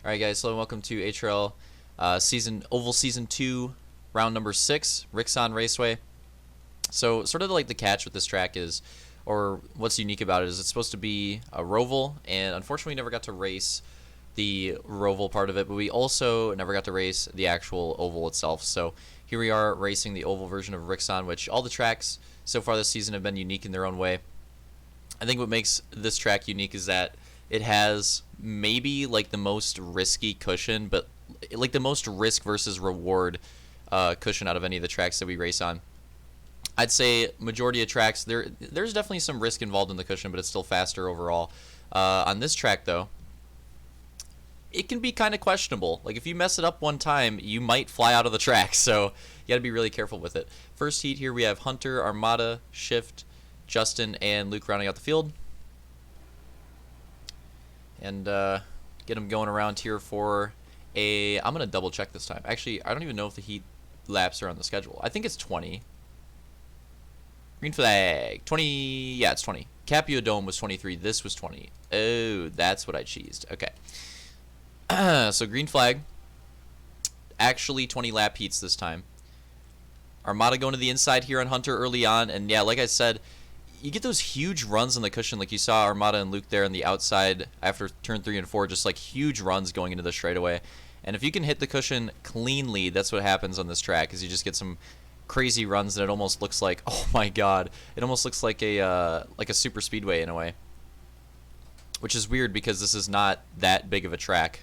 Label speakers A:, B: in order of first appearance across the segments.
A: All right, guys. So welcome to HRL Oval Season 2, round number 6, Rixon Raceway. So sort of like the catch with this track is, or what's unique about it is, it's supposed to be a roval, and unfortunately we never got to race the roval part of it, but we also never got to race the actual oval itself. So here we are racing the oval version of Rixon, which all the tracks so far this season have been unique in their own way. I think what makes this track unique is that it has maybe like the most risky cushion, but like the most risk versus reward cushion out of any of the tracks that we race on. I'd say majority of tracks there's definitely some risk involved in the cushion, but it's still faster overall. On this track though, it can be kind of questionable. Like if you mess it up one time, you might fly out of the track, so you got to be really careful with it. First heat here we have Hunter, Armada, Shift, Justin, and Luke rounding out the field. And get them going around here for I'm going to double check this time. Actually, I don't even know if the heat laps are on the schedule. I think it's 20. Green flag. 20. Yeah, it's 20. Capio Dome was 23. This was 20. Oh, that's what I cheesed. Okay. So green flag. Actually 20 lap heats this time. Armada going to the inside here on Hunter early on. And yeah, like I said, you get those huge runs on the cushion, like you saw Armada and Luke there on the outside after turn 3 and 4, just like huge runs going into the straightaway. And if you can hit the cushion cleanly, that's what happens on this track, is you just get some crazy runs that it almost looks like, oh my god, it almost looks like a super speedway in a way, which is weird because this is not that big of a track.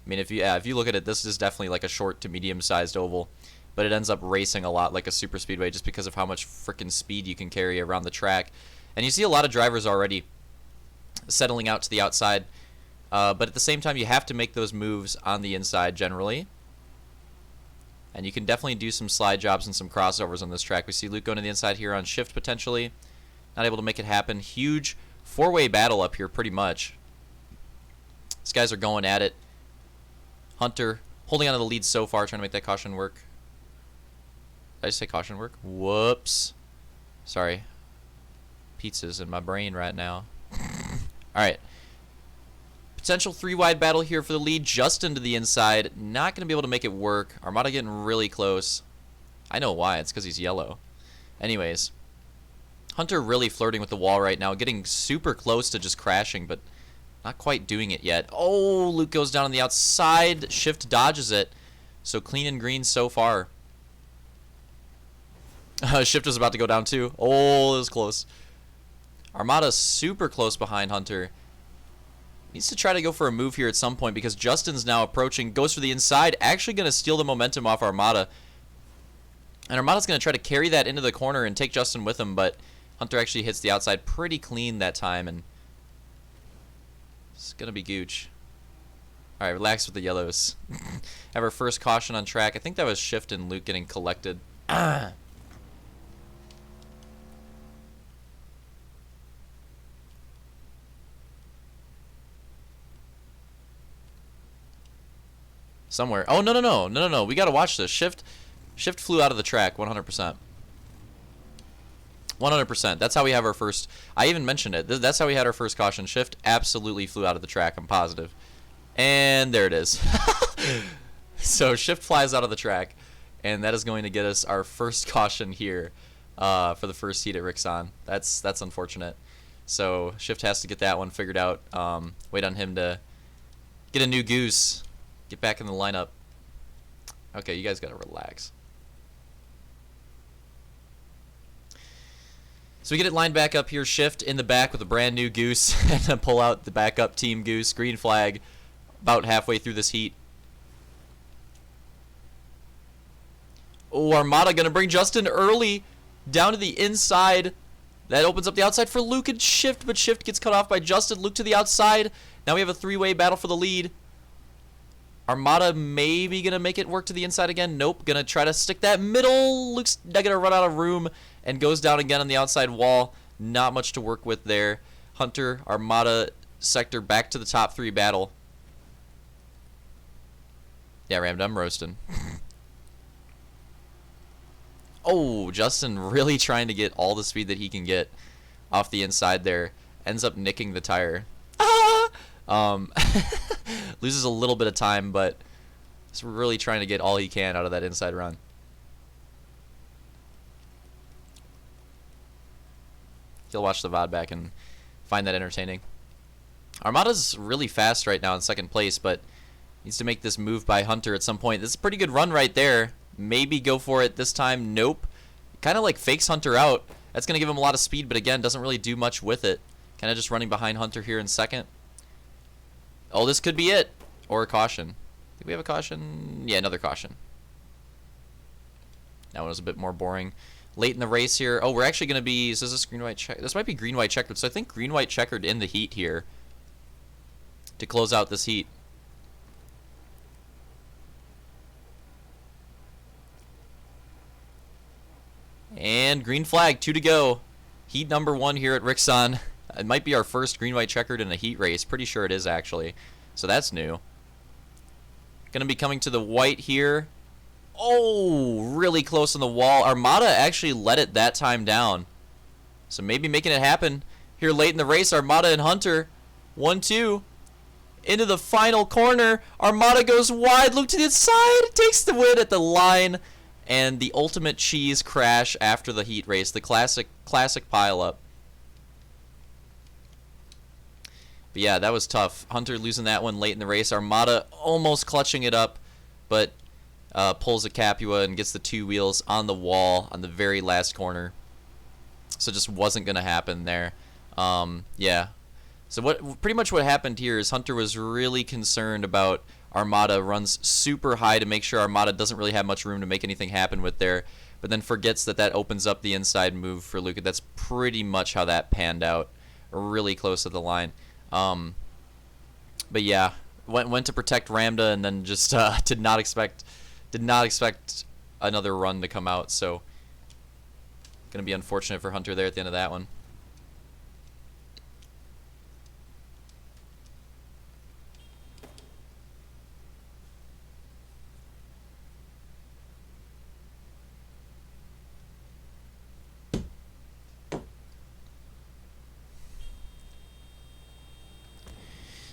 A: I mean, if you look at it, this is definitely like a short to medium-sized oval, but it ends up racing a lot like a super speedway just because of how much freaking speed you can carry around the track. And you see a lot of drivers already settling out to the outside, but at the same time you have to make those moves on the inside generally. And you can definitely do some slide jobs and some crossovers on this track. We see Luke going to the inside here on Shift potentially. Not able to make it happen. Huge four-way battle up here pretty much. These guys are going at it. Hunter holding on to the lead so far, trying to make that caution work. Did I say caution work? Whoops. Sorry. Pizza's in my brain right now. Alright. Potential three-wide battle here for the lead. Justin to the inside. Not going to be able to make it work. Armada getting really close. I know why. It's because he's yellow. Anyways. Hunter really flirting with the wall right now. Getting super close to just crashing, but not quite doing it yet. Oh, Luke goes down on the outside. Shift dodges it. So clean and green so far. Shift was about to go down too. Oh, it was close. Armada super close behind Hunter. Needs to try to go for a move here at some point because Justin's now approaching. Goes for the inside. Actually going to steal the momentum off Armada. And Armada's going to try to carry that into the corner and take Justin with him, but Hunter actually hits the outside pretty clean that time, and it's going to be gooch. Alright, relax with the yellows. Have our first caution on track. I think that was Shift and Luke getting collected. Somewhere. Oh, no. We got to watch this. Shift flew out of the track 100%. 100%. That's how we have our first. I even mentioned it. That's how we had our first caution. Shift absolutely flew out of the track. I'm positive. And there it is. So Shift flies out of the track, and that is going to get us our first caution here for the first heat at Rixon. That's unfortunate. So Shift has to get that one figured out. Wait on him to get a new goose. Get back in the lineup. Okay, you guys gotta relax. So we get it lined back up here. Shift in the back with a brand new goose and then pull out the backup team goose. Green flag about halfway through this heat. Oh, Armada gonna bring Justin early down to the inside. That opens up the outside for Luke and Shift, but Shift gets cut off by Justin. Luke to the outside. Now we have a three-way battle for the lead. Armada maybe going to make it work to the inside again. Nope. Going to try to stick that middle. Luke's going to run out of room and goes down again on the outside wall. Not much to work with there. Hunter, Armada, sector back to the top three battle. Yeah, rammed. I'm roasting. Oh, Justin really trying to get all the speed that he can get off the inside there. Ends up nicking the tire. Loses a little bit of time, but he's really trying to get all he can out of that inside run. He'll watch the VOD back and find that entertaining. Armada's really fast right now in second place, but needs to make this move by Hunter at some point. This is a pretty good run right there. Maybe go for it this time. Nope. Kind of like fakes Hunter out. That's going to give him a lot of speed, but again, doesn't really do much with it. Kind of just running behind Hunter here in second. Oh, this could be it. Or a caution. Think we have a caution? Yeah, another caution. That one was a bit more boring. Late in the race here. Oh, we're actually going to be... So is this green-white check? This might be green-white checkered. So I think green-white checkered in the heat here to close out this heat. And green flag, 2 to go. Heat number 1 here at Rixon. It might be our first green-white checkered in a heat race. Pretty sure it is, actually. So that's new. Gonna be coming to the white here. Oh, really close on the wall. Armada actually let it that time down. So maybe making it happen here late in the race. Armada and Hunter. 1-2. Into the final corner. Armada goes wide. Look to the side. Takes the win at the line. And the ultimate cheese crash after the heat race. The classic pileup. But yeah, that was tough. Hunter losing that one late in the race. Armada almost clutching it up, but pulls a Capua and gets the 2 wheels on the wall on the very last corner. So it just wasn't going to happen there. Yeah. So pretty much what happened here is Hunter was really concerned about Armada runs super high to make sure Armada doesn't really have much room to make anything happen with there, but then forgets that that opens up the inside move for Luca. That's pretty much how that panned out. Really close to the line. But yeah, went to protect Ramda and then just did not expect another run to come out. So gonna be unfortunate for Hunter there at the end of that one.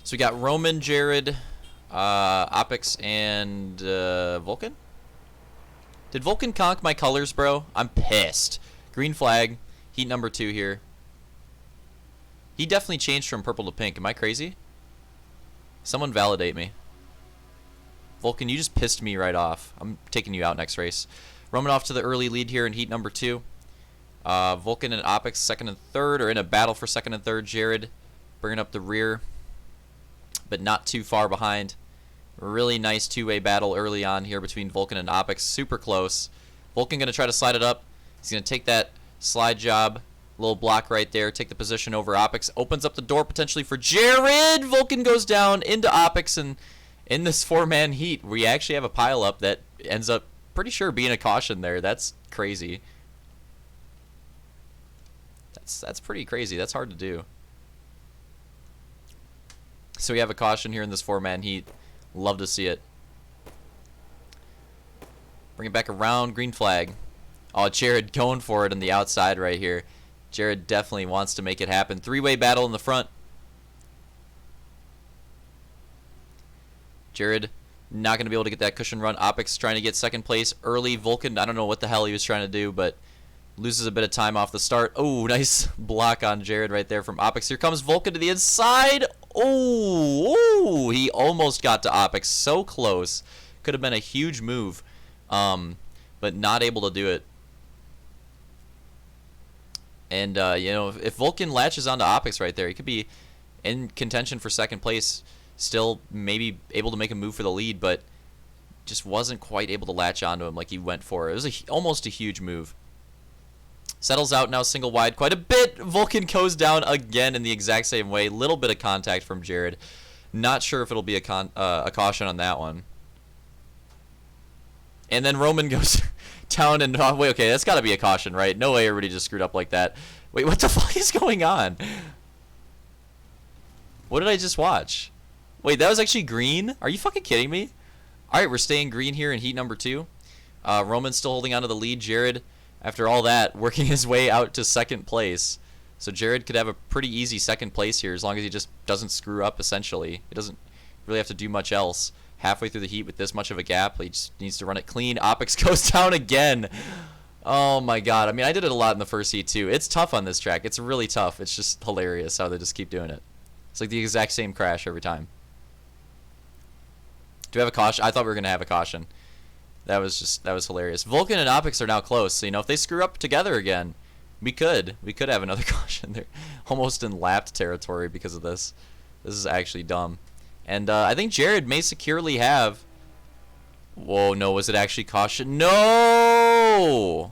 A: So we got Roman, Jared, Opix, and Vulcan? Did Vulcan conk my colors, bro? I'm pissed. Green flag. Heat number 2 here. He definitely changed from purple to pink. Am I crazy? Someone validate me. Vulcan, you just pissed me right off. I'm taking you out next race. Roman off to the early lead here in heat number 2. Vulcan and Opix second and third, or in a battle for second and third. Jared bringing up the rear, but not too far behind. Really nice two-way battle early on here between Vulcan and Opix. Super close. Vulcan going to try to slide it up. He's going to take that slide job. Little block right there. Take the position over Opix. Opens up the door potentially for Jared. Vulcan goes down into Opix, and in this 4-man heat, we actually have a pileup that ends up pretty sure being a caution there. That's crazy. That's pretty crazy. That's hard to do. So we have a caution here in this 4-man heat. Love to see it. Bring it back around. Green flag. Oh, Jared going for it on the outside right here. Jared definitely wants to make it happen. 3-way battle in the front. Jared not going to be able to get that cushion run. Opix trying to get second place early. Vulcan, I don't know what the hell he was trying to do, but loses a bit of time off the start. Oh, nice block on Jared right there from Opix. Here comes Vulcan to the inside. Oh, he almost got to Opix. So close. Could have been a huge move, but not able to do it. And, you know, if Vulcan latches onto Opix right there, he could be in contention for second place. Still maybe able to make a move for the lead, but just wasn't quite able to latch onto him like he went for. It was almost a huge move. Settles out now single wide quite a bit. Vulcan goes down again in the exact same way. Little bit of contact from Jared. Not sure if it'll be a caution on that one. And then Roman goes down and... Oh, wait, okay, that's got to be a caution, right? No way everybody just screwed up like that. Wait, what the fuck is going on? What did I just watch? Wait, that was actually green? Are you fucking kidding me? Alright, we're staying green here in heat number 2. Roman's still holding on to the lead. Jared, after all that, working his way out to second place. So Jared could have a pretty easy second place here as long as he just doesn't screw up, essentially. He really have to do much else. Halfway through the heat with this much of a gap, he just needs to run it clean. Opix goes down again. Oh my god. I mean, I did it a lot in the first heat too. It's tough on this track. It's really tough. It's just hilarious how they just keep doing it. It's like the exact same crash every time. Do we have a caution? I thought we were going to have a caution. That was hilarious. Vulcan and Opix are now close. So, you know, if they screw up together again, we could have another caution. They're almost in lapped territory because of this. This is actually dumb. And I think Jared may securely have... Whoa, no, was it actually caution? No!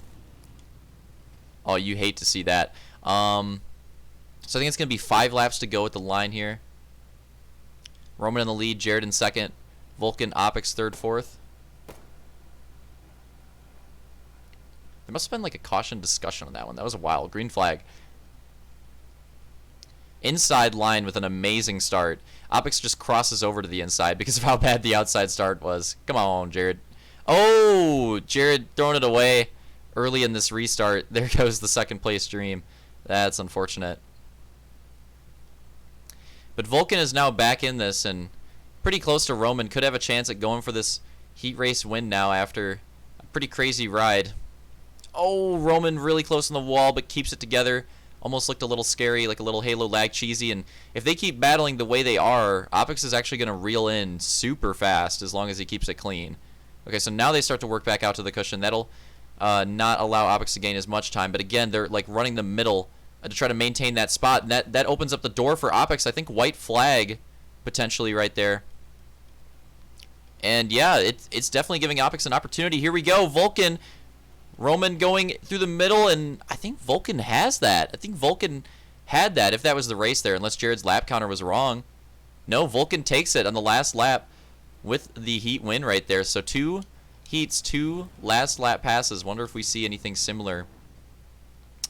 A: Oh, you hate to see that. So I think it's going to be 5 laps to go at the line here. Roman in the lead, Jared in second. Vulcan, Opix third, fourth. There must have been like a caution discussion on that one. That was wild. Green flag. Inside line with an amazing start. Opix just crosses over to the inside because of how bad the outside start was. Come on, Jared. Oh, Jared throwing it away early in this restart. There goes the second place dream. That's unfortunate. But Vulcan is now back in this and pretty close to Roman. Could have a chance at going for this heat race win now after a pretty crazy ride. Oh, Roman really close on the wall but keeps it together. Almost looked a little scary, like a little Halo lag cheesy. And if they keep battling the way they are, Opix is actually going to reel in super fast as long as he keeps it clean. Okay, so now they start to work back out to the cushion. That'll not allow Opix to gain as much time. But again, they're like running the middle to try to maintain that spot. And that opens up the door for Opix. I think white flag potentially right there. And yeah, it's definitely giving Opix an opportunity. Here we go, Vulcan. Roman going through the middle, and I think Vulcan has that. I think Vulcan had that if that was the race there, unless Jared's lap counter was wrong. No, Vulcan takes it on the last lap with the heat win right there. So 2 heats, 2 last lap passes. Wonder if we see anything similar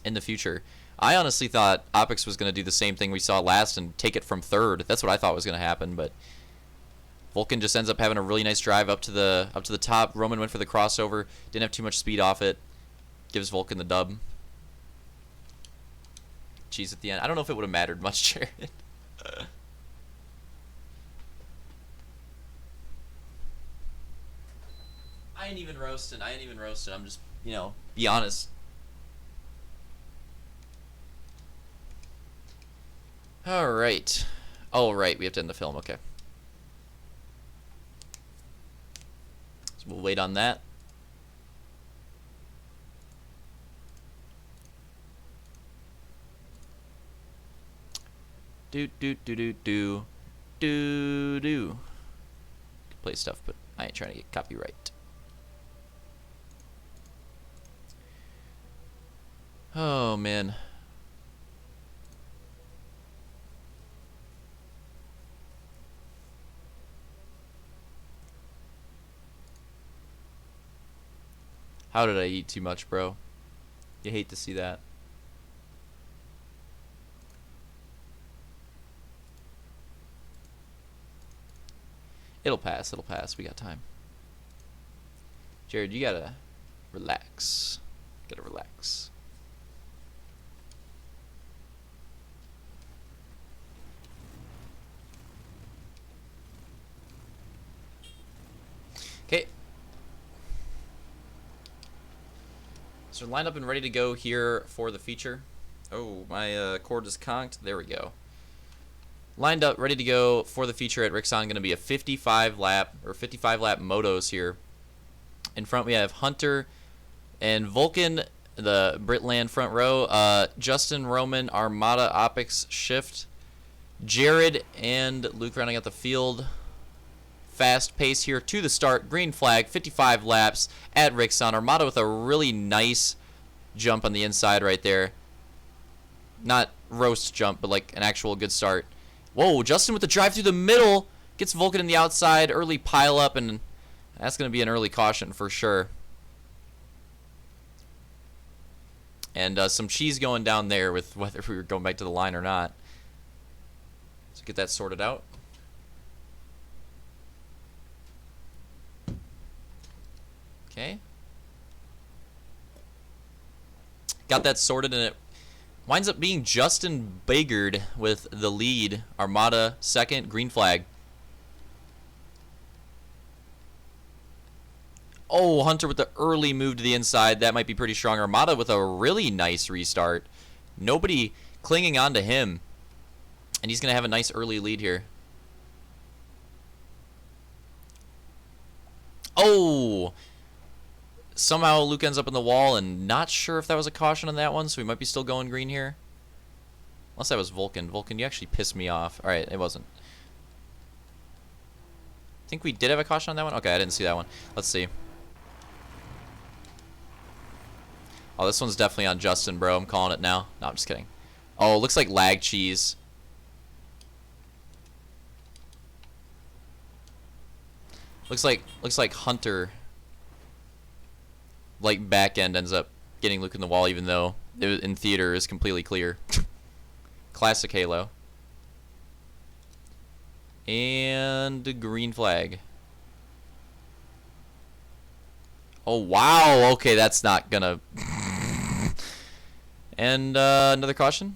A: in the future. I honestly thought Opix was going to do the same thing we saw last and take it from third. That's what I thought was going to happen, but Vulcan just ends up having a really nice drive up to the top. Roman went for the crossover. Didn't have too much speed off it. Gives Vulcan the dub. Cheese at the end. I don't know if it would have mattered much, Jared. I ain't even roasting. I'm just, you know, be honest. All right. Oh, right. We have to end the film. Okay. We'll wait on that. Do. Play stuff, but I ain't trying to get copyright. Oh man. How did I eat too much, bro? You hate to see that. It'll pass. We got time. Jared, you gotta relax. Relax. Okay. So lined up and ready to go here for the feature. Oh, my cord is conked. There we go. Lined up, ready to go for the feature at Rixon. Going to be a 55 lap motos here. In front we have Hunter and Vulcan, the Britland front row. Justin, Roman, Armada, Opix, Shift, Jared, and Luke rounding out the field. Fast pace here to the start. Green flag, 55 laps at Rixon. Armada with a really nice jump on the inside right there. Not roast jump, but like an actual good start. Whoa, Justin with the drive through the middle. Gets Vulcan in the outside. Early pile up, and that's going to be an early caution for sure. And some cheese going down there with whether we were going back to the line or not. So get that sorted out. Okay. Got that sorted, and it winds up being Justin Bagard with the lead. Armada second, green flag. Oh, Hunter with the early move to the inside. That might be pretty strong. Armada with a really nice restart. Nobody clinging on to him. And he's going to have a nice early lead here. Oh! Somehow Luke ends up in the wall, and not sure if that was a caution on that one, so we might be still going green here. Unless that was Vulcan. Vulcan, you actually pissed me off. Alright, it wasn't. I think we did have a caution on that one. Okay, I didn't see that one. Let's see. Oh, this one's definitely on Justin, bro. I'm calling it now. No, I'm just kidding. Oh, it looks like lag cheese. Looks like Hunter, like back end, ends up getting Luke in the wall, even though it, in theater is completely clear. Classic Halo. And green flag. Oh wow! Okay, that's not gonna. And another caution.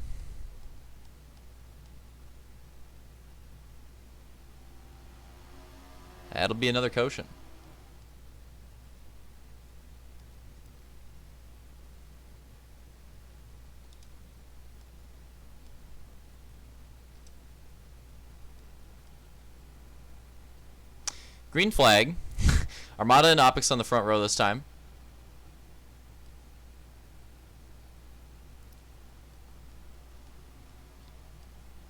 A: That'll be another caution. Green flag. Armada and Opix on the front row this time.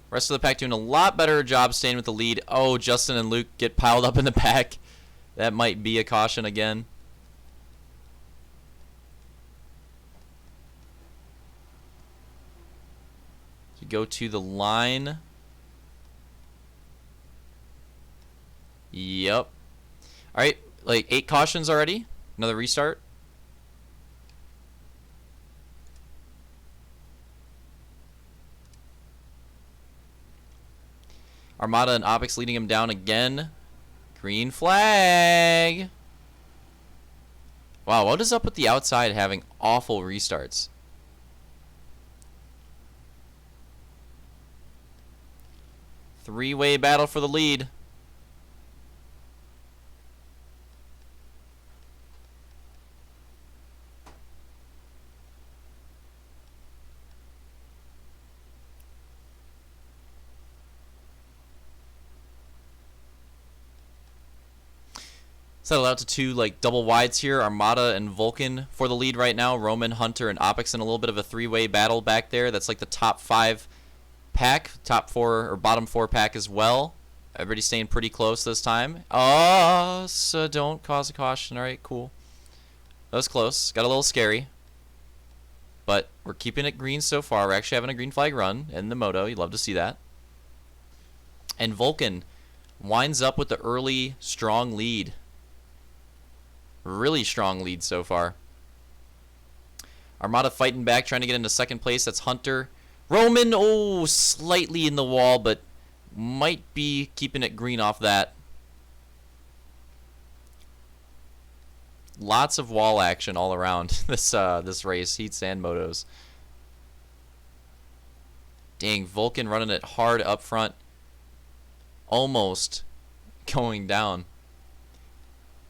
A: Rest of the pack doing a lot better job staying with the lead. Oh, Justin and Luke get piled up in the back. That might be a caution again. You go to the line. Yep. Alright, like 8 cautions already. Another restart. Armada and Opix leading him down again. Green flag. Wow, what is up with the outside having awful restarts? Three-way battle for the lead. Settle out to 2 like double wides here. Armada and Vulcan for the lead right now. Roman, Hunter, and Opix in a little bit of a 3-way battle back there. That's like the top 5 pack, top 4 or bottom 4 pack as well. Everybody staying pretty close this time. Oh, so don't cause a caution. All right, cool. That was close. Got a little scary. But we're keeping it green so far. We're actually having a green flag run in the moto. You'd love to see that. And Vulcan winds up with the early strong lead. Really strong lead so far. Armada fighting back, trying to get into second place. That's Hunter. Roman, oh, slightly in the wall, but might be keeping it green off that. Lots of wall action all around this race, heats and motos. Dang, Vulcan running it hard up front. Almost going down.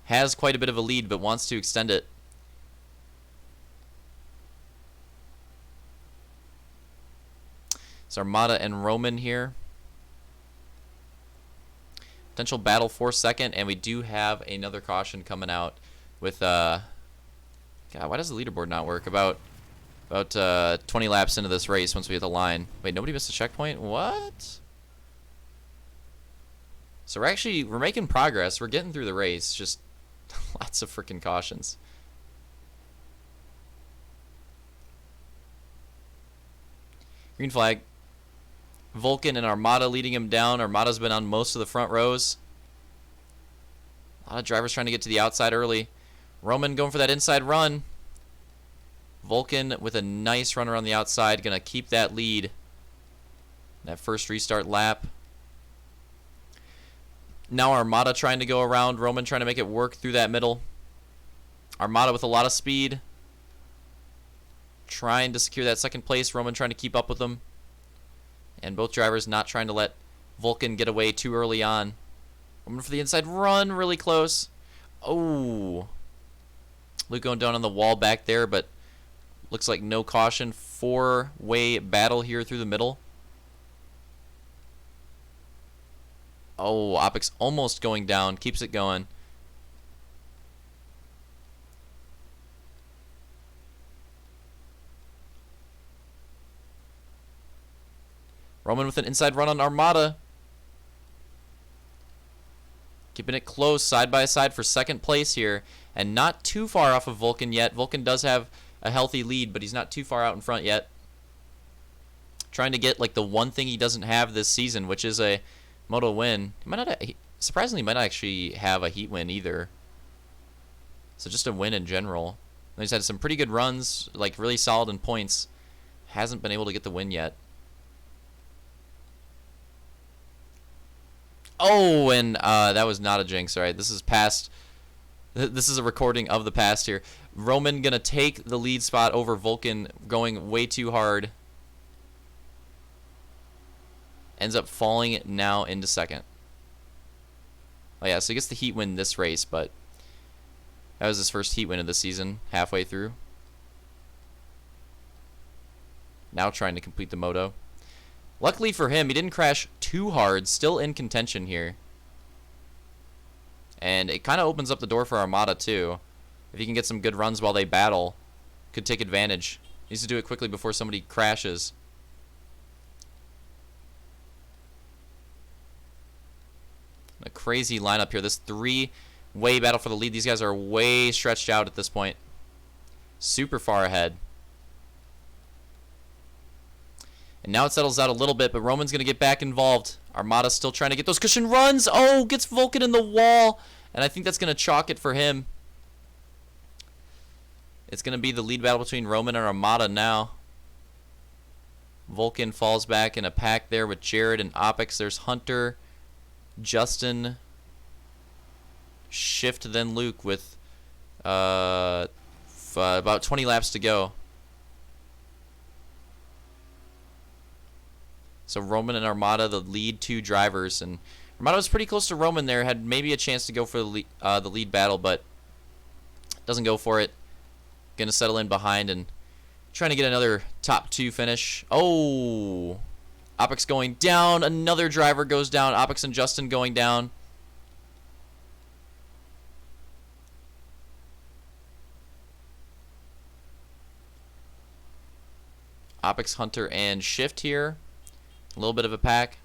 A: Has quite a bit of a lead, but wants to extend it. It's Armada and Roman here. Potential battle for second, and we do have another caution coming out with God, why does the leaderboard not work? About 20 laps into this race once we hit the line. Wait, nobody missed a checkpoint? What? So we're making progress. We're getting through the race. Just lots of freaking cautions. Green flag. Vulcan and Armada leading him down. Armada's been on most of the front rows. A lot of drivers trying to get to the outside early. Roman going for that inside run. Vulcan with a nice runner on the outside. Going to keep that lead. That first restart lap. Now Armada trying to go around. Roman trying to make it work through that middle. Armada with a lot of speed. Trying to secure that second place. Roman trying to keep up with them. And both drivers not trying to let Vulcan get away too early on. Roman for the inside run. Really close. Oh. Luke going down on the wall back there, but looks like no caution. Four-way battle here through the middle. Oh, Opix almost going down. Keeps it going. Roman with an inside run on Armada. Keeping it close, side by side for second place here. And not too far off of Vulcan yet. Vulcan does have a healthy lead, but he's not too far out in front yet. Trying to get like the one thing he doesn't have this season, which is a moto win. He might not, surprisingly, might not actually have a heat win either. So just a win in general. He's had some pretty good runs, like really solid in points. Hasn't been able to get the win yet. Oh, and that was not a jinx. All right, this is past. This is a recording of the past here. Roman gonna take the lead spot over Vulcan, going way too hard. Ends up falling now into second. Oh yeah, so he gets the heat win this race, but that was his first heat win of the season, halfway through. Now trying to complete the moto. Luckily for him, he didn't crash too hard, still in contention here. And it kind of opens up the door for Armada too. If he can get some good runs while they battle, could take advantage. Needs to do it quickly before somebody crashes. A crazy lineup here. This three-way battle for the lead. These guys are way stretched out at this point. Super far ahead. And now it settles out a little bit, but Roman's going to get back involved. Armada's still trying to get those cushion runs. Oh, gets Vulcan in the wall. And I think that's going to chalk it for him. It's going to be the lead battle between Roman and Armada now. Vulcan falls back in a pack there with Jared and Opix. There's Hunter, Justin, Shift, then Luke with about 20 laps to go. So Roman and Armada, the lead two drivers, and Armada was pretty close to Roman there. Had maybe a chance to go for the lead battle, but doesn't go for it. Gonna settle in behind and trying to get another top two finish. Oh, Opix going down. Another driver goes down. Opix and Justin going down. Opix, Hunter, and Shift here. A little bit of a pack.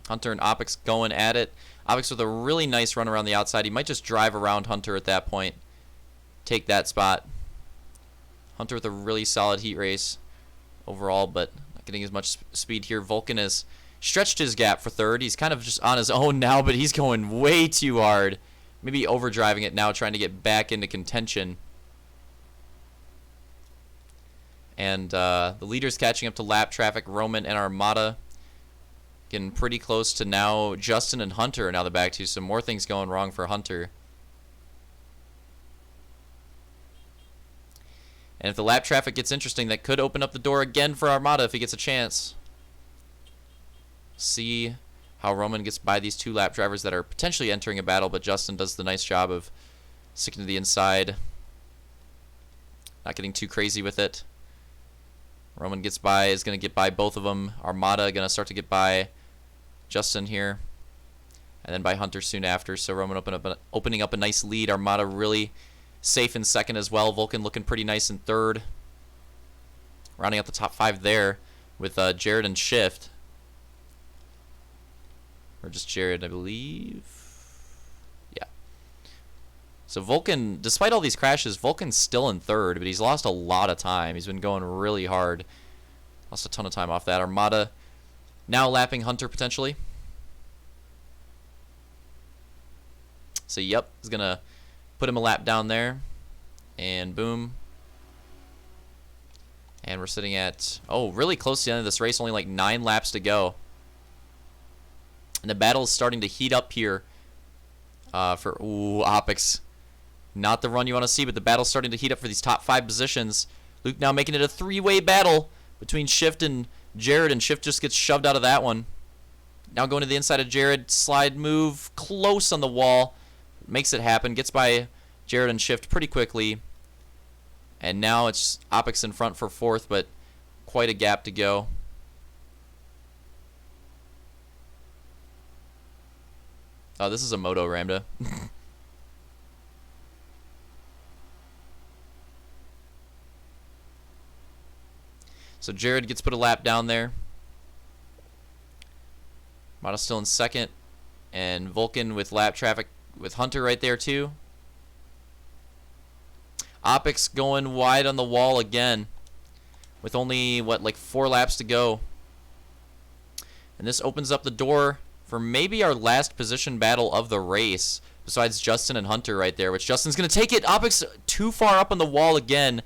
A: Hunter and Opix going at it. Opix with a really nice run around the outside. He might just drive around Hunter at that point. Take that spot. Hunter with a really solid heat race overall, but not getting as much speed here. Vulcan has stretched his gap for third. He's kind of just on his own now, but he's going way too hard. Maybe overdriving it now, trying to get back into contention. And the leaders catching up to lap traffic. Roman and Armada getting pretty close to now. Justin and Hunter are now the back two. Some more things going wrong for Hunter. And if the lap traffic gets interesting, that could open up the door again for Armada if he gets a chance. See how Roman gets by these two lap drivers that are potentially entering a battle, but Justin does the nice job of sticking to the inside. Not getting too crazy with it. Roman gets by, is going to get by both of them. Armada going to start to get by Justin here. And then by Hunter soon after. So Roman opening up a nice lead. Armada really safe in second as well. Vulcan looking pretty nice in third. Rounding out the top five there with Jared and Shift. Or just Jared, I believe. Yeah. So Vulcan, despite all these crashes, Vulcan's still in third, but he's lost a lot of time. He's been going really hard. Lost a ton of time off that. Armada now lapping Hunter potentially. So yep, he's going to put him a lap down there. And boom. And we're sitting at, oh, really close to the end of this race. Only like 9 laps to go. And the battle is starting to heat up here for, ooh, Opix. Not the run you want to see, but the battle's starting to heat up for these top 5 positions. Luke now making it a 3-way battle between Shift and Jared, and Shift just gets shoved out of that one. Now going to the inside of Jared. Slide move. Close on the wall. Makes it happen. Gets by Jared and Shift pretty quickly. And now it's Opix in front for 4th, but quite a gap to go. Oh, this is a Moto Ramda. So Jared gets put a lap down there. Mata's still in 2nd. And Vulcan with lap traffic with Hunter right there too. Opix going wide on the wall again. With only, what, like 4 laps to go. And this opens up the door for maybe our last position battle of the race. Besides Justin and Hunter right there. Which Justin's going to take it. Opix too far up on the wall again.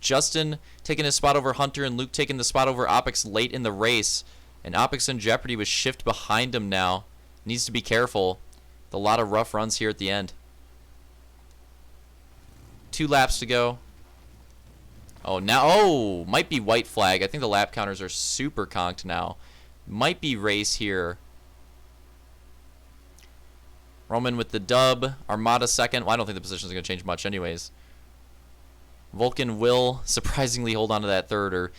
A: Justin taking his spot over Hunter and Luke taking the spot over Opix late in the race. And Opix in jeopardy with Shift behind him now. Needs to be careful. With a lot of rough runs here at the end. 2 laps to go. Oh, now, oh, might be white flag. I think the lap counters are super conked now. Might be race here. Roman with the dub. Armada 2nd. Well, I don't think the position is going to change much anyways. Vulcan will surprisingly hold on to that 3rd, or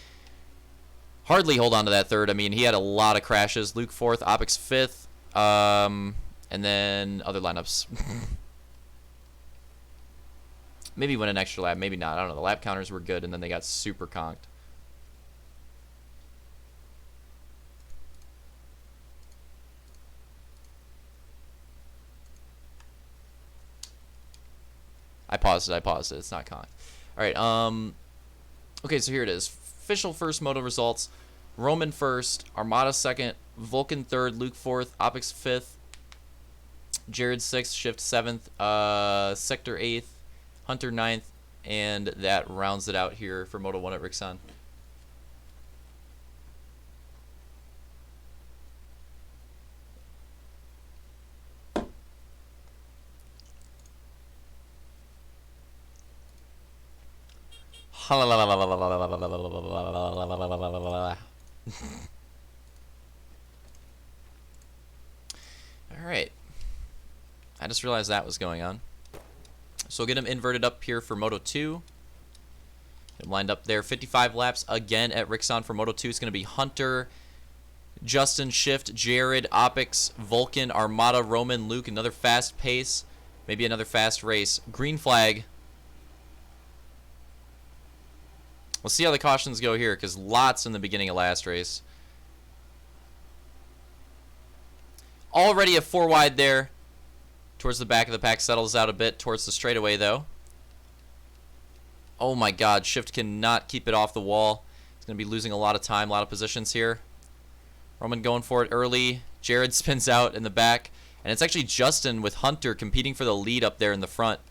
A: hardly hold on to that 3rd. I mean, he had a lot of crashes. Luke 4th, Opix 5th, and then other lineups. Maybe win an extra lap, maybe not. I don't know. The lap counters were good, and then they got super conked. I paused it. It's not conked. All right. Okay, so here it is. Official first moto results. Roman 1st, Armada 2nd, Vulcan 3rd, Luke 4th, Opix 5th, Jared 6th, Shift 7th, Sector 8th, Hunter 9th, and that rounds it out here for Moto 1 at Rixon. Alright. I just realized that was going on. So we'll get him inverted up here for Moto 2. Get him lined up there. 55 laps again at Rixon for Moto 2. It's going to be Hunter, Justin, Shift, Jared, Opix, Vulcan, Armada, Roman, Luke. Another fast pace. Maybe another fast race. Green flag. We'll see how the cautions go here, because lots in the beginning of last race. Already a 4 wide there. Towards the back of the pack, settles out a bit towards the straightaway, though. Oh my god, Shift cannot keep it off the wall. He's going to be losing a lot of time, a lot of positions here. Roman going for it early. Jared spins out in the back. And it's actually Justin with Hunter competing for the lead up there in the front.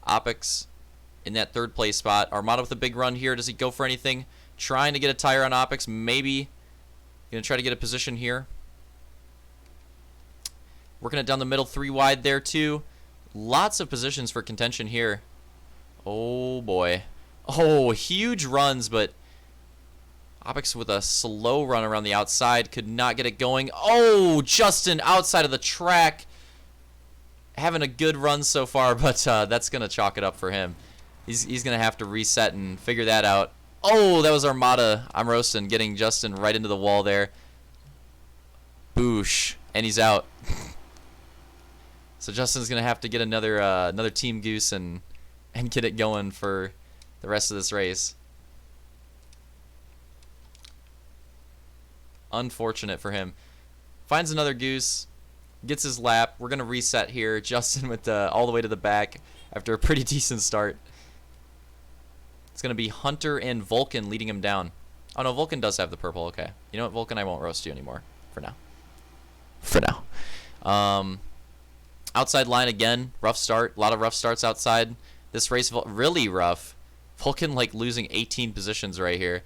A: Opix in that 3rd place spot. Armada with a big run here. Does he go for anything? Trying to get a tire on Opix. Maybe. Going to try to get a position here. Working it down the middle. 3 wide there too. Lots of positions for contention here. Oh boy. Oh, huge runs, but Opix with a slow run around the outside. Could not get it going. Oh, Justin outside of the track. Having a good run so far, but that's going to chalk it up for him. He's going to have to reset and figure that out. Oh, that was Armada. I'm roasting, getting Justin right into the wall there. Boosh. And he's out. So Justin's going to have to get another Team Goose and get it going for the rest of this race. Unfortunate for him. Finds another Goose. Gets his lap. We're going to reset here. Justin with all the way to the back after a pretty decent start. It's going to be Hunter and Vulcan leading him down. Oh, no, Vulcan does have the purple. Okay. You know what, Vulcan? I won't roast you anymore for now. For now. Outside line again. Rough start. A lot of rough starts outside. This race really rough. Vulcan like losing 18 positions right here.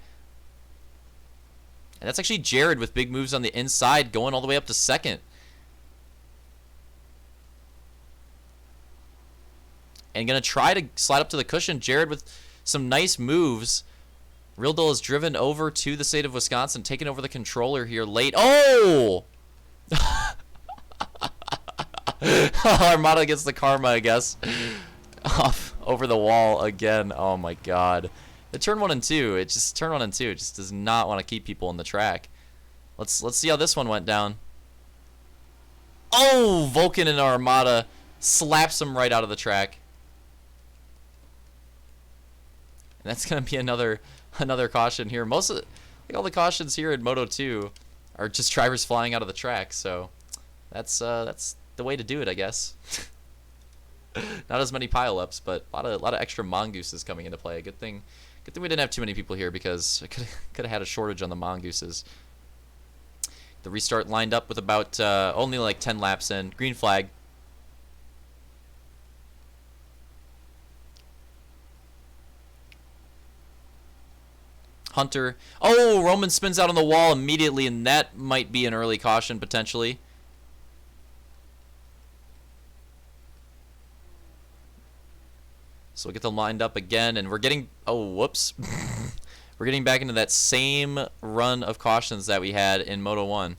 A: And that's actually Jared with big moves on the inside going all the way up to 2nd. And going to try to slide up to the cushion. Jared with some nice moves. Real Dull is driven over to the state of Wisconsin, taking over the controller here late. Oh! Armada gets the karma, I guess. Off over the wall again. Oh my god. The turn 1 and 2. It just does not want to keep people on the track. Let's see how this one went down. Oh, Vulcan and Armada slaps him right out of the track. And that's gonna be another caution here. Most of all the cautions here in Moto 2 are just drivers flying out of the track. So that's the way to do it, I guess. Not as many pileups, but a lot of extra mongooses coming into play. Good thing we didn't have too many people here because I could have had a shortage on the mongooses. The restart lined up with about only like 10 laps in. Green flag. Hunter. Oh, Roman spins out on the wall immediately, and that might be an early caution potentially. So we'll get them lined up again, and we're getting... Oh, whoops. We're getting back into that same run of cautions that we had in Moto 1.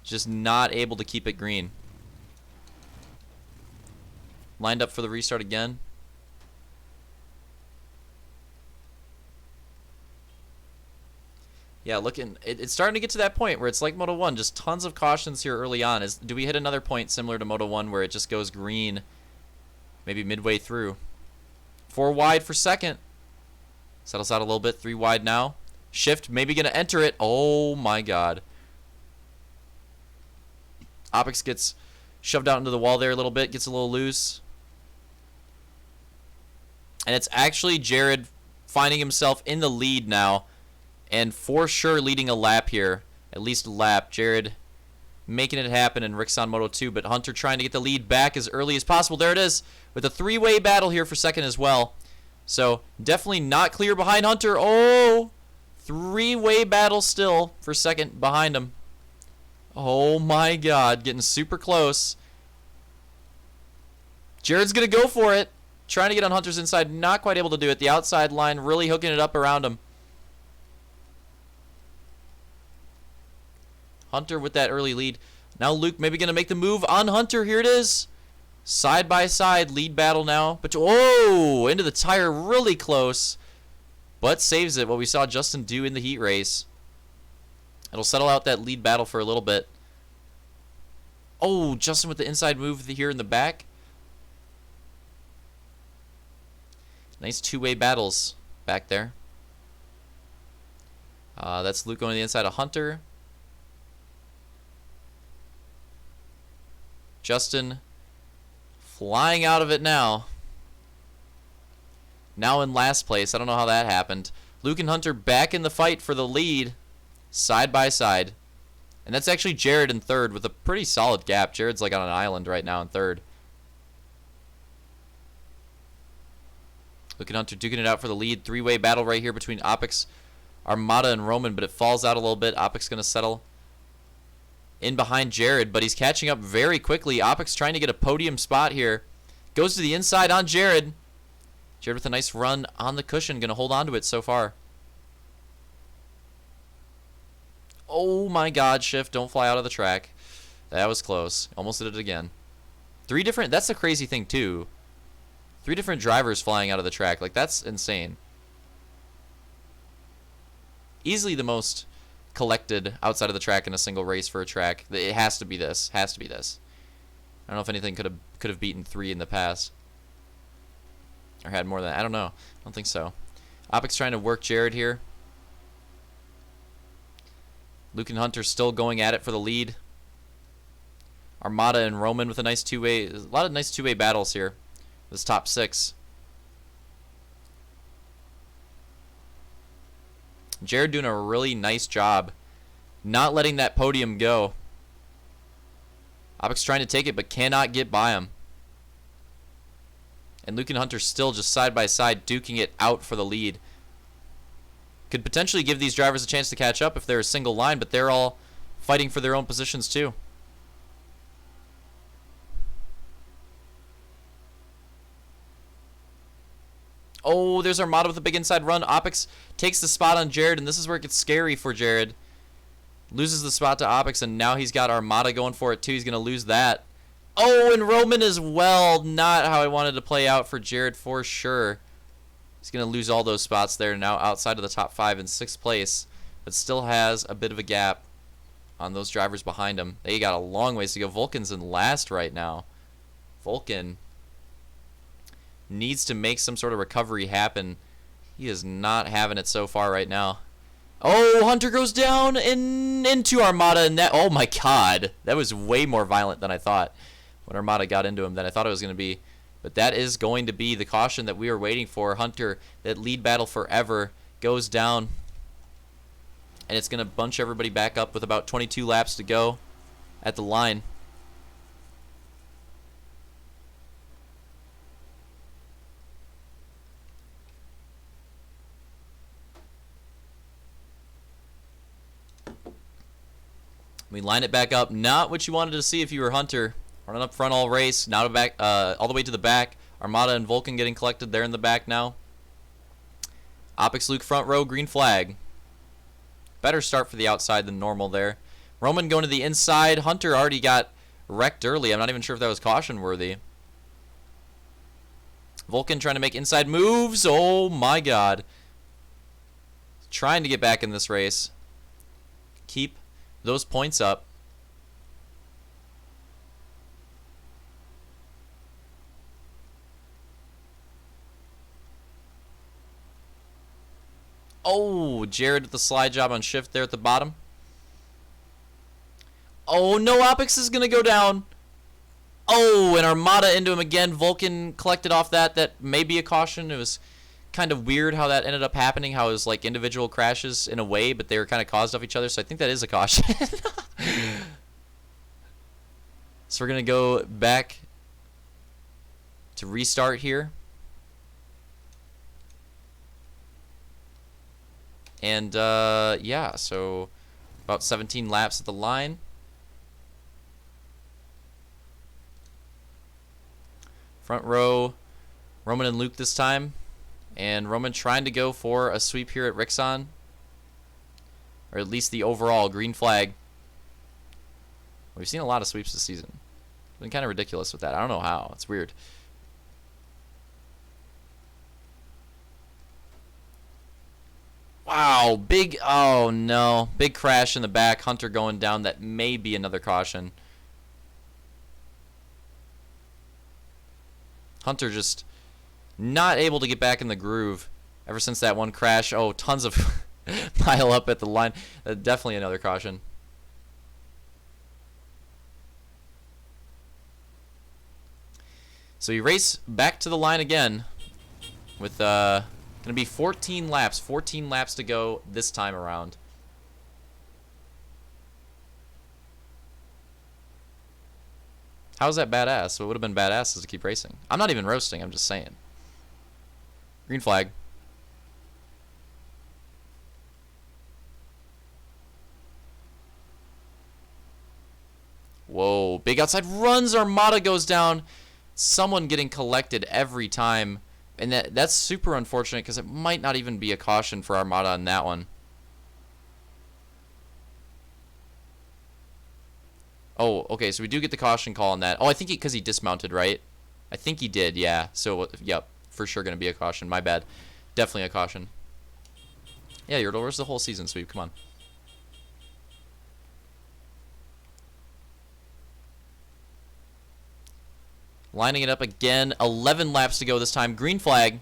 A: Just not able to keep it green. Lined up for the restart again. Yeah, looking... It's starting to get to that point where it's like Moto 1. Just tons of cautions here early on. Do we hit another point similar to Moto 1 where it just goes green... Maybe midway through. 4 wide for second. Settles out a little bit. 3 wide now. Shift. Maybe going to enter it. Oh, my God. Opix gets shoved out into the wall there a little bit. Gets a little loose. And it's actually Jared finding himself in the lead now. And for sure leading a lap here. At least a lap. Jared making it happen in Rixon Moto 2. But Hunter trying to get the lead back as early as possible. There it is. With a 3-way battle here for second as well. So, definitely not clear behind Hunter. Oh! 3-way battle still for second behind him. Oh my God. Getting super close. Jared's going to go for it. Trying to get on Hunter's inside. Not quite able to do it. The outside line really hooking it up around him. Hunter with that early lead. Now Luke maybe going to make the move on Hunter. Here it is. Side by side, lead battle now. But oh, into the tire, really close. But saves it, what we saw Justin do in the heat race. It'll settle out that lead battle for a little bit. Oh, Justin with the inside move here in the back. Nice 2-way battles back there. That's Luke going to the inside of Hunter. Justin flying out of it now. Now in last place. I don't know how that happened. Luke and Hunter back in the fight for the lead. Side by side. And that's actually Jared in third with a pretty solid gap. Jared's like on an island right now in third. Luke and Hunter duking it out for the lead. 3-way battle right here between Opix, Armada, and Roman. But it falls out a little bit. Opix going to settle in behind Jared, but he's catching up very quickly. Opix trying to get a podium spot here. Goes to the inside on Jared. Jared with a nice run on the cushion. Going to hold on to it so far. Oh my God, Shift. Don't fly out of the track. That was close. Almost did it again. 3 different... That's the crazy thing, too. 3 different drivers flying out of the track. Like, that's insane. Easily the most collected outside of the track in a single race for a track. It has to be this. Has to be this. I don't know if anything could have beaten 3 in the past. Or had more than that. I don't know. I don't think so. Opix trying to work Jared here. Luke and Hunter still going at it for the lead. Armada and Roman with a nice 2-way... A lot of nice 2-way battles here. This top 6. Jared doing a really nice job not letting that podium go. Opix trying to take it but cannot get by him. And Luke and Hunter still just side by side duking it out for the lead. Could potentially give these drivers a chance to catch up if they're a single line, but they're all fighting for their own positions too. Oh, there's Armada with a big inside run. Opix takes the spot on Jared, and this is where it gets scary for Jared. Loses the spot to Opix, and now he's got Armada going for it too. He's going to lose that. Oh, and Roman as well. Not how I wanted to play out for Jared for sure. He's going to lose all those spots there, now outside of the top 5 in 6th place, but still has a bit of a gap on those drivers behind him. They got a long ways to go. Vulcan's in last right now. Vulcan needs to make some sort of recovery happen. He is not having it so far right now. Oh, Hunter goes down and into Armada, and that, oh my god, that was way more violent than I thought when Armada got into him than I thought it was going to be. But that is going to be the caution that we were waiting for. Hunter, that lead battle forever, goes down, and it's going to bunch everybody back up with about 22 laps to go at the line. We line it back up. Not what you wanted to see if you were Hunter. Running up front all race. Now to back, all the way to the back. Armada and Vulcan getting collected there in the back now. Opix Luke front row, green flag. Better start for the outside than normal there. Roman going to the inside. Hunter already got wrecked early. I'm not even sure if that was caution worthy. Vulcan trying to make inside moves. Oh my god. Trying to get back in this race. Keep those points up. Oh, Jared with the slide job on shift there at the bottom. Oh, no, Opix is going to go down. Oh, and Armada into him again. Vulcan collected off that. That may be a caution. It was kind of weird how that ended up happening, how it was like individual crashes in a way, but they were kind of caused off each other, so I think that is a caution. So we're going to go back to restart here. And, yeah, so about 17 laps at the line. Front row, Roman and Luke this time. And Roman trying to go for a sweep here at Rixon. Or at least the overall green flag. We've seen a lot of sweeps this season. It's been kind of ridiculous with that. I don't know how. It's weird. Wow, big, oh no. Big crash in the back. Hunter going down. That may be another caution. Hunter just not able to get back in the groove ever since that one crash. Oh, tons of pile up at the line. Definitely another caution. So we race back to the line again with going to be 14 laps. 14 laps to go this time around. How's that badass? So it would have been badass to keep racing. I'm not even roasting. I'm just saying. Green flag. Whoa. Big outside runs. Armada goes down. Someone getting collected every time. And that's super unfortunate because it might not even be a caution for Armada on that one. Oh, okay, so we do get the caution call on that. Oh, I think because he dismounted, right? I think he did, yeah. So, yep, for sure going to be a caution. My bad. Definitely a caution. Yeah, you're over the whole season sweep. Come on. Lining it up again. 11 laps to go this time. Green flag.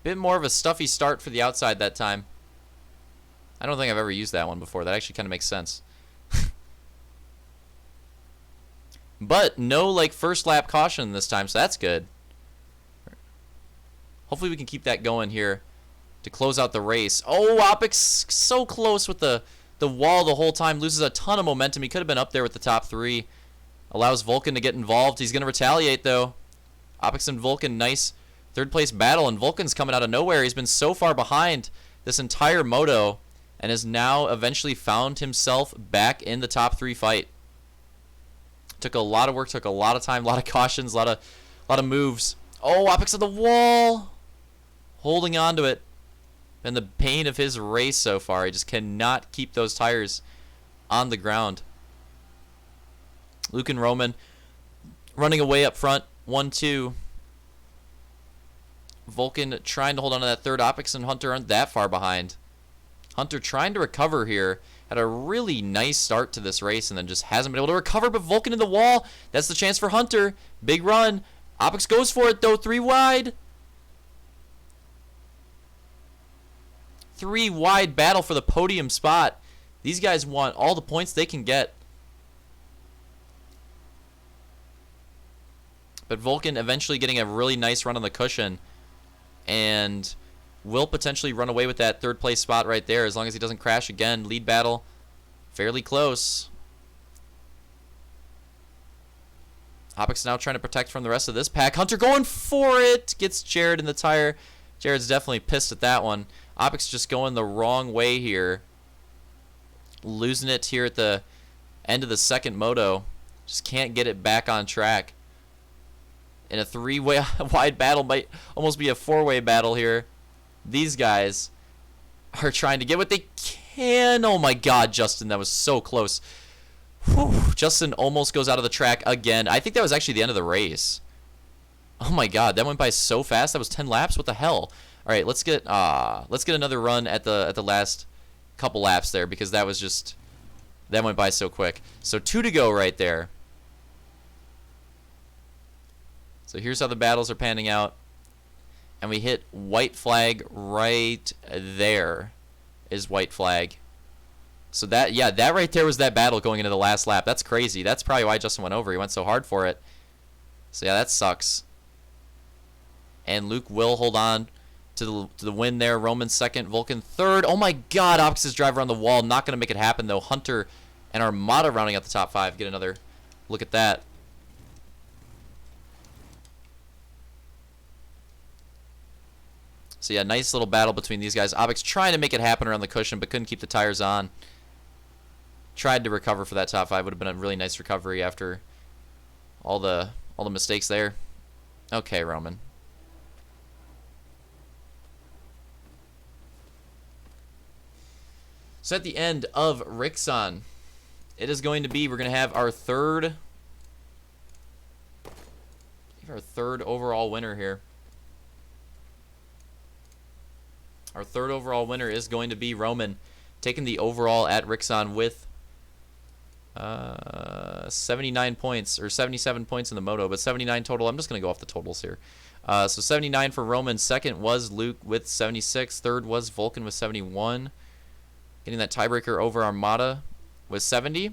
A: Bit more of a stuffy start for the outside that time. I don't think I've ever used that one before. That actually kind of makes sense. But no, like, first lap caution this time, so that's good. Hopefully we can keep that going here to close out the race. Oh, Opix so close with the wall the whole time. Loses a ton of momentum. He could have been up there with the top 3. Allows Vulcan to get involved. He's going to retaliate, though. Opix and Vulcan, nice third-place battle, and Vulcan's coming out of nowhere. He's been so far behind this entire moto and has now eventually found himself back in the top 3 fight. Took a lot of work, took a lot of time, a lot of cautions, a lot of moves. Oh, Opix at the wall. Holding on to it. Been the pain of his race so far. He just cannot keep those tires on the ground. Luke and Roman running away up front. 1-2. Vulcan trying to hold on to that third. Opix and Hunter aren't that far behind. Hunter trying to recover here. Had a really nice start to this race and then just hasn't been able to recover. But Vulcan in the wall. That's the chance for Hunter. Big run. Opix goes for it though. 3 wide. 3 wide battle for the podium spot. These guys want all the points they can get. But Vulcan eventually getting a really nice run on the cushion. And will potentially run away with that third place spot right there as long as he doesn't crash again. Lead battle fairly close. Opix now trying to protect from the rest of this pack. Hunter going for it. Gets Jared in the tire. Jared's definitely pissed at that one. Opix just going the wrong way here. Losing it here at the end of the second moto. Just can't get it back on track. In a 3-way wide battle, might almost be a 4-way battle here. These guys are trying to get what they can. Oh my god, Justin, that was so close. Whew. Justin almost goes out of the track again. I think that was actually the end of the race. Oh my god, that went by so fast. That was 10 laps. What the hell? All right, let's get another run at the last couple laps there because that went by so quick. So 2 to go right there. So here's how the battles are panning out. And we hit white flag right there is white flag. So that right there was that battle going into the last lap. That's crazy. That's probably why Justin went over. He went so hard for it. So yeah, that sucks. And Luke will hold on to the win there. Roman second, Vulcan third. Oh my god, Opix's driver on the wall. Not going to make it happen though. Hunter and Armada rounding out the top 5. Get another look at that. So yeah, nice little battle between these guys. Opix trying to make it happen around the cushion, but couldn't keep the tires on. Tried to recover for that top 5. Would have been a really nice recovery after all the mistakes there. Okay, Roman. So at the end of Rixon, it is going to be, we're going to have our third overall winner here. Our third overall winner is going to be Roman, taking the overall at Rixon with 79 points, or 77 points in the moto, but 79 total. I'm just going to go off the totals here. So 79 for Roman. Second was Luke with 76. Third was Vulcan with 71. Getting that tiebreaker over Armada with 70.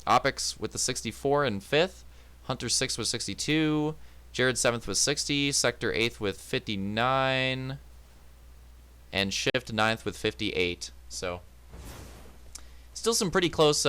A: Opix with the 64 in 5th. Hunter 6th with 62. Jared 7th with 60. Sector 8th with 59. And Shift 9th with 58. So still some pretty close